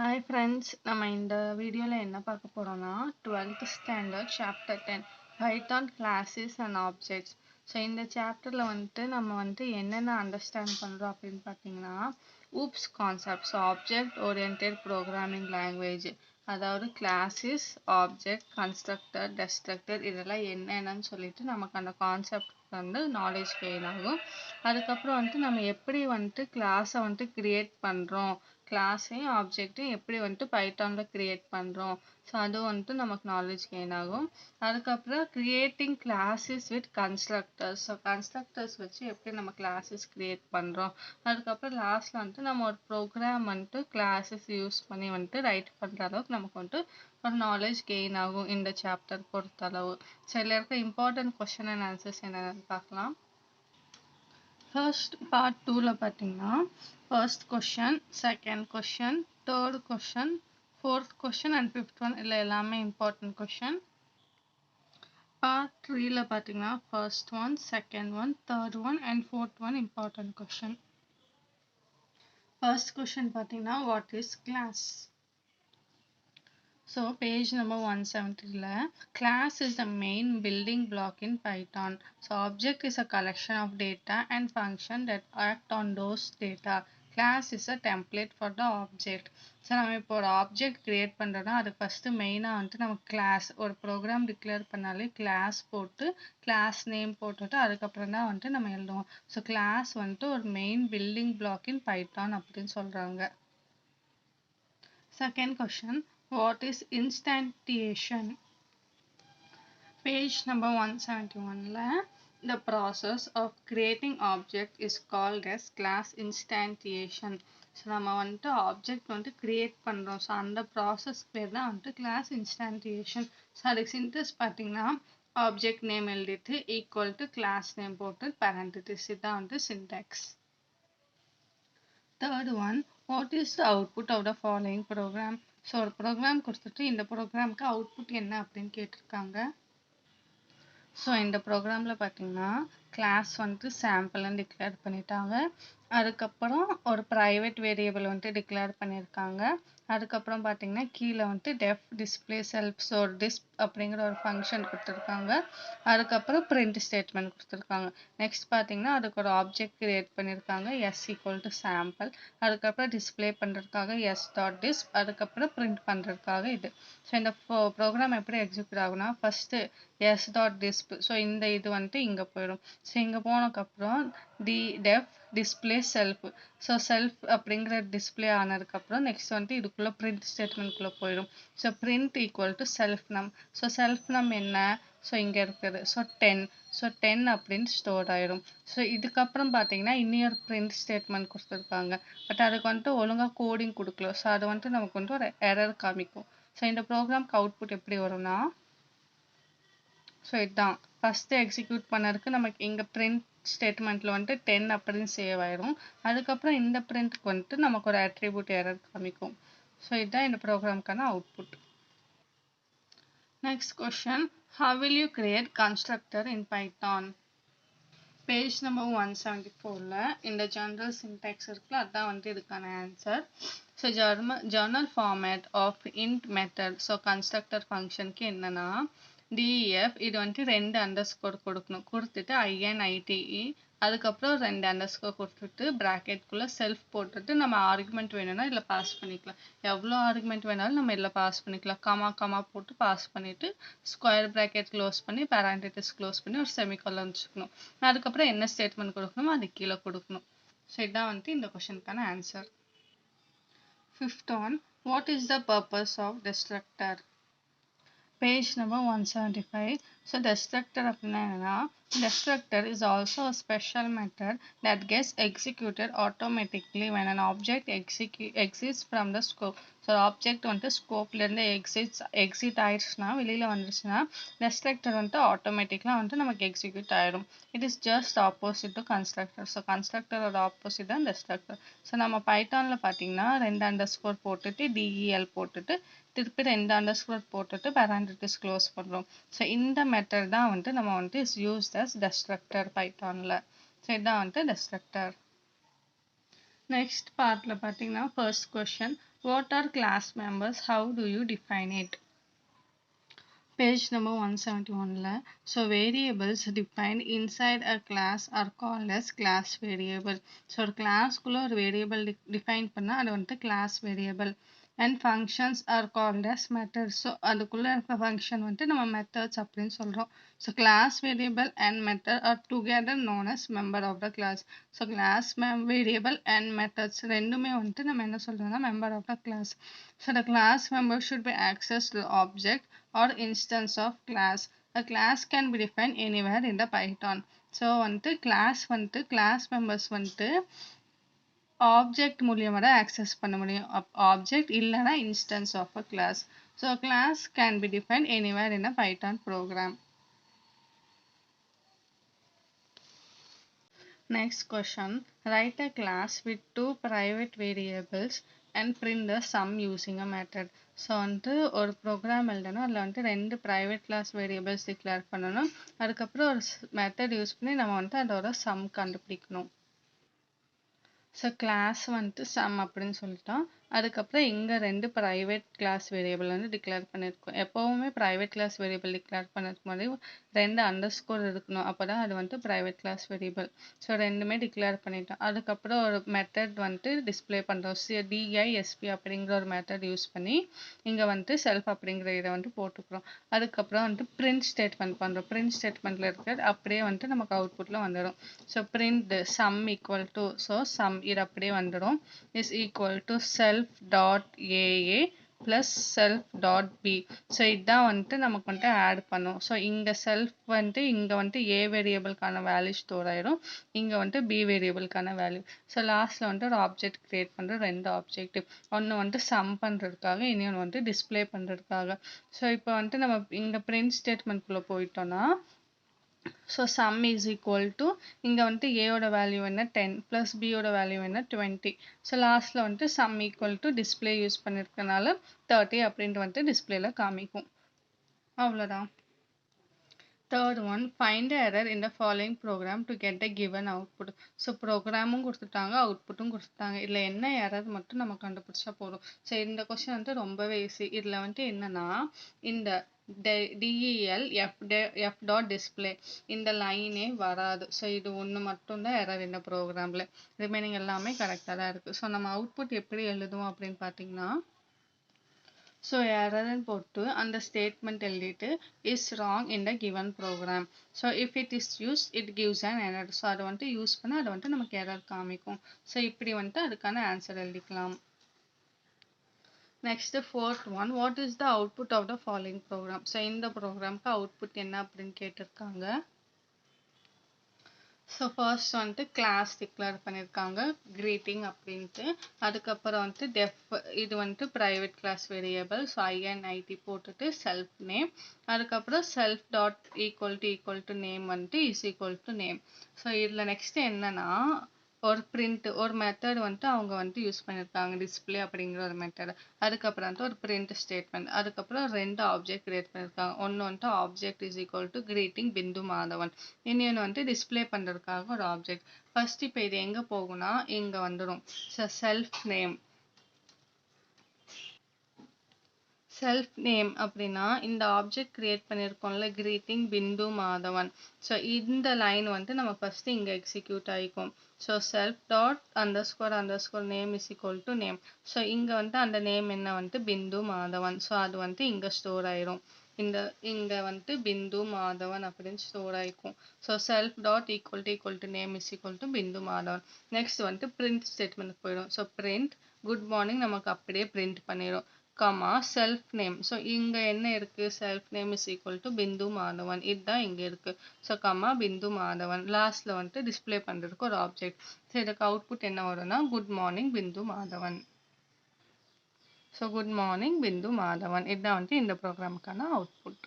Hi friends, நம்ம இந்த வீடியோல என்ன பார்க்க போறோம்னா 12th standard chapter 10 Python classes and objects. So இந்த சாப்டர்ல நம்ம என்னென்ன அண்டர்ஸ்டாண்ட் பண்றோம் அப்படின்னு பார்த்தீங்கன்னா oops concepts object oriented programming language, அதாவது கிளாஸஸ், ஆப்ஜெக்ட், கன்ஸ்ட்ரக்டர், டெஸ்ட்ரக்டர் இதெல்லாம் என்னென்னு சொல்லிட்டு நமக்கு அந்த கான்செப்ட் நாலேஜ் கெயின் ஆகும். அதுக்கப்புறம் நம்ம எப்படி கிளாஸை கிரியேட் பண்றோம், கிளாஸையும் ஆப்ஜெக்ட்டையும் எப்படி பைத்தான்ல கிரியேட் பண்றோம், ஸோ அது நமக்கு நாலேஜ் கெயின் ஆகும். அதுக்கப்புறம் creating classes with constructors, so constructors வச்சு எப்படி நம்ம கிளாஸஸ் கிரியேட் பண்றோம். அதுக்கப்புறம் லாஸ்ட்ல நம்ம ஒரு ப்ரோக்ராம் கிளாஸஸ் யூஸ் பண்ணி ரைட் பண்ற அளவுக்கு நமக்கு ஒரு நாலேஜ் கெயின் ஆகும் இந்த சாப்டர் பொறுத்தளவு. ஸோ இதில் இருக்க இம்பார்ட்டன்ட் கொஸ்டின் அண்ட் ஆன்சர்ஸ் என்னென்னு பார்க்கலாம். ஃபர்ஸ்ட் பார்ட் 2ல பார்த்தீங்கன்னா first question, second question, third question, fourth question and fifth one இல்லை எல்லாமே இம்பார்ட்டன்ட் கொஷன். பார்ட் 3ல பார்த்தீங்கன்னா first one, second one, third one and fourth one important question. First question பார்த்தீங்கன்னா what is class? So page number 170, class is the main building block in Python. So object is a collection of data and function that act on those data. Class is a template for the object. So நம்ம இப்போ ஒரு object create பண்ணுறோன்னா அது first மெயினாக நம்ம class ஒரு program declare பண்ணாலே class போட்டு கிளாஸ் நேம் போட்டுட்டு அதுக்கப்புறம் தான் நம்ம எழுதுவோம். ஸோ கிளாஸ் ஒரு மெயின் பில்டிங் பிளாக் இன் பைத்தான் அப்படின்னு சொல்கிறாங்க. Second question, what is instantiation? Page number 171, the process of creating object is called as class instantiation. So நம்ம ஆப்ஜெக்ட் கிரியேட் பண்ணுறோம். ஸோ அந்த ப்ராசஸ் பேர் தான் கிளாஸ் இன்ஸ்டான்டியேஷன். ஸோ அதுக்கு syntax பார்த்தீங்கன்னா ஆப்ஜெக்ட் நேம் எழுதிட்டு ஈக்குவல் டு கிளாஸ் நேம் போட்டு parentheses, இதுதான் syntax. Third one, what is the output of the following program? So ஒரு ப்ரோக்ராம் கொடுத்துட்டு இந்த ப்ரோக்ராமுக்கு அவுட்புட் என்ன அப்படின்னு கேட்டிருக்காங்க. ஸோ இந்த ப்ரோக்ராமில் பார்த்தீங்கன்னா கிளாஸ் சாம்பிள்னு டிக்ளேர் பண்ணிட்டாங்க. அதுக்கப்புறம் ஒரு ப்ரைவேட் வேரியபிள் டிக்ளேர் பண்ணியிருக்காங்க. அதுக்கப்புறம் பார்த்தீங்கன்னா கீழே டெஃப் டிஸ்பிளே செல்ஃப் ஸோ டிஸ்ப் அப்படிங்கிற ஒரு ஃபங்க்ஷன் கொடுத்துருக்காங்க. அதுக்கப்புறம் பிரிண்ட் ஸ்டேட்மெண்ட் கொடுத்துருக்காங்க. நெக்ஸ்ட் பார்த்தீங்கன்னா அதுக்கு ஒரு ஆப்ஜெக்ட் கிரியேட் பண்ணியிருக்காங்க எஸ் ஈக்குவல் டு சாம்பிள். அதுக்கப்புறம் டிஸ்பிளே பண்ணுறதுக்காக எஸ் டாட் டிஸ்ப், அதுக்கப்புறம் பிரிண்ட் பண்ணுறதுக்காக இது. ஸோ இந்த ப்ரோக்ராம் எப்படி எக்ஸிக்யூட் ஆகுனா first S dot disp, so இந்த இது இங்கே போயிடும். ஸோ இங்கே போனதுக்கப்புறம் def display self, so self அப்படிங்கிற டிஸ்பிளே ஆனதுக்கப்புறம் நெக்ஸ்ட் இதுக்குள்ளே பிரிண்ட் ஸ்டேட்மெண்ட்குள்ளே போயிடும். So print equal to self num. So self num என்ன? ஸோ இங்கே இருக்குது ஸோ 10. ஸோ 10 அப்படின்னு ஸ்டோர் ஆயிடும். ஸோ இதுக்கப்புறம் பார்த்தீங்கன்னா இன்னொரு பிரிண்ட் ஸ்டேட்மெண்ட் கொடுத்துருக்காங்க. பட் அதுக்கு ஒழுங்காக கோடிங் கொடுக்கல. ஸோ அது நமக்கு ஒரு எரர் காமிக்கும். ஸோ இந்த ப்ரோக்ராம்க்கு அவுட்புட் எப்படி வரும்னா ஸோ இதுதான் ஃபஸ்ட்டு எக்ஸிக்யூட் பண்ணதுக்கு நமக்கு இங்கே பிரிண்ட் ஸ்டேட்மெண்ட்டில் 10 அப்படின்னு சேவ் ஆயிடும். அதுக்கப்புறம் இந்த பிரிண்ட்க்கு நமக்கு ஒரு அட்ரிபியூட் எரர் காமிக்கும். ஸோ இதுதான் இந்த ப்ரோக்ராம்க்கான output. Next question, how will you create constructor in Python? Page number 174ல இந்த ஜெனரல் சின்டாக்ஸ் இருக்குல்ல அதான் இதுக்கான answer. So general format of init method, so constructor ஃபங்க்ஷனுக்கு என்னன்னா DEF இது 2 அண்டர்ஸ்கோர் கொடுக்கணும். கொடுத்துட்டு INITE அதுக்கப்புறம் 2 அண்டர்ஸ்கோர் கொடுத்துட்டு ப்ராக்கெட்குள்ளே செல்ஃப் போட்டுட்டு நம்ம ஆர்குமெண்ட் வேணும்னா இதில் பாஸ் பண்ணிக்கலாம். எவ்வளோ ஆர்குமெண்ட் வேணாலும் நம்ம இதில் பாஸ் பண்ணிக்கலாம். கமா போட்டு பாஸ் பண்ணிவிட்டு ஸ்கொயர் ப்ராக்கெட் க்ளோஸ் பண்ணி பேரண்டிட்டிஸ் க்ளோஸ் பண்ணி ஒரு செமிகாலன் வச்சுக்கணும். அதுக்கப்புறம் என்ன ஸ்டேட்மெண்ட் கொடுக்கணுமோ அது கீழே கொடுக்கணும். ஸோ இதுதான் இந்த கொஷனுக்கான answer. Fifth one, what is the purpose of destructor? Page number 175. So destructor அப்படின்னா என்னன்னா destructor is also a special method that gets executed automatically when an object exits from the scope. So object ஸ்கோப்லேருந்து exit ஆயிடுச்சுன்னா வெளியில் வந்துருச்சுன்னா destructor ஆட்டோமேட்டிக்கலாக நமக்கு execute ஆயிடும். It is just opposite to constructor. So கன்ஸ்ட்ரக்டரோட ஆப்போசிட் தான் destructor. ஸோ நம்ம பைத்தானில் பார்த்தீங்கன்னா 2 அண்டர்ஸ்கோர் போட்டுட்டு DEL போட்டுட்டு திருப்பி 2 அண்டர்ஸ்கோர் போட்டுட்டு பேரண்டிட்டிஸ் க்ளோஸ் பண்ணுறோம். ஸோ இந்த மெத்தட் தான் நம்ம இஸ் யூஸ்ட் அஸ் destructor பைத்தானில். ஸோ இதுதான் destructor. நெக்ஸ்ட் பார்ட்டில் பார்த்தீங்கன்னா first question, What are class members? How do you define it? Page number 171. So variables defined inside a class are called as class variable. So ஒரு classக்குள்ள ஒரு variable define பண்ணா அது வந்து class variable. And functions are called as methods. So அதுக்குள்ள இருக்க function வந்து நம்ம methods அப்படின்னு சொல்றோம். So class variable and method are together known as member of the class. So class variable and methods ரெண்டுமே வந்து நம்ம என்ன சொல்றோம்னா member of the class. So the class member should be accessed to the object or instance of class. A class can be defined anywhere in the Python. So வந்து class members வந்து object மூலியமா தான் access பண்ண முடியும். Object இல்லைனா instance of a class. So a class can be defined anywhere in a Python program. Next question. Write a class with two private variables and print the sum using a method. So வந்து ஒரு program எழுதணும். அதில் வந்து 2 private class variables declare பண்ணணும். அதுக்கப்புறம் ஒரு method use பண்ணி நம்ம வந்து அதோட சம் கண்டுபிடிக்கணும். ஸோ கிளாஸ் வந்துட்டு சம் அப்படின்னு சொல்லிட்டோம். அதுக்கப்புறம் இங்கே 2 ப்ரைவேட் கிளாஸ் வேரியபிள் வந்து டிக்ளேர் பண்ணியிருக்கோம். எப்போவுமே ப்ரைவேட் கிளாஸ் வேரியபிள் டிக்ளேர் பண்ணதுக்கு முன்னாடி 2 அண்டர்ஸ்கோர் இருக்கணும். அப்போ தான் அது வந்து ப்ரைவேட் கிளாஸ் வேரியபிள். ஸோ ரெண்டுமே டிக்ளேர் பண்ணிட்டோம். அதுக்கப்புறம் ஒரு மெத்தட் வந்துட்டு டிஸ்பிளே பண்ணுறோம். டிஐஎஸ்பி அப்படிங்கிற ஒரு மெத்தட் யூஸ் பண்ணி இங்கே வந்துட்டு செல்ஃப் அப்படிங்கிற இதை வந்து போட்டுக்கிறோம். அதுக்கப்புறம் வந்துட்டு பிரிண்ட் ஸ்டேட்மெண்ட் பண்ணுறோம். பிரிண்ட் ஸ்டேட்மெண்ட்டில் இருக்கிறது அப்படியே வந்துட்டு நமக்கு அவுட்புட்டில் வந்துடும். So print sum equal to sum இது அப்படியே வந்துடும் is equal to self dot A plus self dot B. So இதுதான் வந்துட்டு நமக்கு வந்துட்டு ஆட் பண்ணும். ஸோ இங்கே செல்ஃப் வந்துட்டு இங்கே வந்துட்டு ஏ வேரியபிள்கான வேல்யூ ஸ்டோர் ஆயிடும். இங்கே வந்துட்டு பி வேரியபிள்கான வேல்யூ. ஸோ லாஸ்ட்டில் வந்துட்டு ஒரு ஆப்ஜெக்ட் கிரியேட் பண்ணுற 2 ஆப்ஜெக்டிவ். ஒன்று வந்துட்டு சம் பண்ணுறதுக்காக, இன்னொன்று வந்துட்டு டிஸ்பிளே பண்ணுறதுக்காக. ஸோ இப்போ வந்துட்டு நம்ம இங்கே பிரிண்ட் ஸ்டேட்மெண்ட்குள்ளே போயிட்டோம்னா so some is equal to இங்கே வந்துட்டு ஏயோட வேல்யூ என்ன 10 ப்ளஸ் பியோட வேல்யூ என்ன 20. ஸோ லாஸ்ட்டில் வந்துட்டு sum equal to display use பண்ணியிருக்கனால 30 அப்படின்ட்டு வந்துட்டு டிஸ்பிளேல காமிக்கும். அவ்வளோதான். Third one, find the error in the following program to get the given output. So ப்ரோக்ராமும் கொடுத்துட்டாங்க, அவுட்புட்டும் கொடுத்துட்டாங்க. இதில் என்ன எரர் மட்டும் நம்ம கண்டுபிடிச்சா போதும். ஸோ இந்த கொஸ்டின் வந்துட்டு ரொம்பவே ஈஸி. இதில் வந்துட்டு என்னன்னா இந்த del f dot display இந்த லைனே வராது. ஸோ இது ஒன்று மட்டும்தான் எரர் இந்த ப்ரோக்ராமில். ரிமைனிங் எல்லாமே கரெக்டாக தான் இருக்குது. ஸோ நம்ம அவுட்புட் எப்படி எழுதுவோம் அப்படின்னு பார்த்தீங்கன்னா ஸோ எரர்னு போட்டு அந்த ஸ்டேட்மெண்ட் எழுதிட்டு is wrong in the given program. So if it is use it gives an error. So அதை வந்துட்டு யூஸ் பண்ண அதை வந்துட்டு நமக்கு எரர் காமிக்கும். ஸோ இப்படி வந்துட்டு அதுக்கான ஆன்சர் எழுதிக்கலாம். Next fourth one, what is the output of the following program. So இந்த ப்ரோக்ராம்க்கு அவுட்புட் என்ன அப்படின்னு கேட்டிருக்காங்க. ஸோ ஃபர்ஸ்ட் வந்துட்டு கிளாஸ் டிக்ளேர் பண்ணியிருக்காங்க greeting அப்படின்ட்டு. அதுக்கப்புறம் வந்துட்டு இது வந்துட்டு private class variable. So INIT போட்டுட்டு செல்ஃப் நேம். அதுக்கப்புறம் self dot equal to name வந்துட்டு is equal to name. So இதில் நெக்ஸ்ட் என்னன்னா ஒரு பிரிண்ட் ஒரு மெத்தட் வந்துட்டு அவங்க வந்துட்டு யூஸ் பண்ணியிருக்காங்க டிஸ்பிளே அப்படிங்கிற ஒரு மெத்தட். அதுக்கப்புறம் வந்துட்டு ஒரு பிரிண்ட் ஸ்டேட்மெண்ட். அதுக்கப்புறம் 2 ஆப்ஜெக்ட் கிரியேட் பண்ணியிருக்காங்க. ஒன்று வந்துட்டு object is equal to greeting Bindu Madhavan. இன்னொன்று வந்துட்டு டிஸ்பிளே பண்ணுறதுக்காக ஒரு ஆப்ஜெக்ட். ஃபர்ஸ்ட் இப்போ இது எங்கே போகும்னா இங்கே வந்துடும். ஸோ செல்ஃப் நேம் அப்படின்னா இந்த object create பண்ணியிருக்கோம்ல greeting Bindu Madhavan. So இந்த லைன் வந்து நம்ம ஃபர்ஸ்ட் இங்கே எக்ஸிக்யூட் ஆகிக்கும். So self dot underscore name is equal to name. So இங்கே வந்துட்டு அந்த நேம் என்ன வந்துட்டு பிந்து மாதவன். ஸோ அது வந்துட்டு இங்கே ஸ்டோர் ஆயிரும். இங்கே வந்துட்டு பிந்து மாதவன் அப்படின்னு ஸ்டோர் ஆகிக்கும். So self dot equal to name is equal to Bindu Madhavan. Next வந்துட்டு பிரிண்ட் ஸ்டேட்மெண்ட் போயிடும். ஸோ பிரிண்ட் குட் மார்னிங் நமக்கு அப்படியே பிரிண்ட் பண்ணிடும். Comma self name. ஸோ இங்கே என்ன இருக்குது self name is equal to Bindu Madhavan. இதுதான் இங்கே இருக்குது. So comma Bindu Madhavan. லாஸ்ட்டில் வந்துட்டு டிஸ்பிளே பண்ணுறதுக்கு ஒரு ஆப்ஜெக்ட். ஸோ இதுக்கு அவுட்புட் என்ன வரும்னா குட் மார்னிங் பிந்து மாதவன். ஸோ குட் மார்னிங் பிந்து மாதவன் இதுதான் வந்துட்டு இந்த ப்ரோக்ராமுக்கான அவுட்புட்.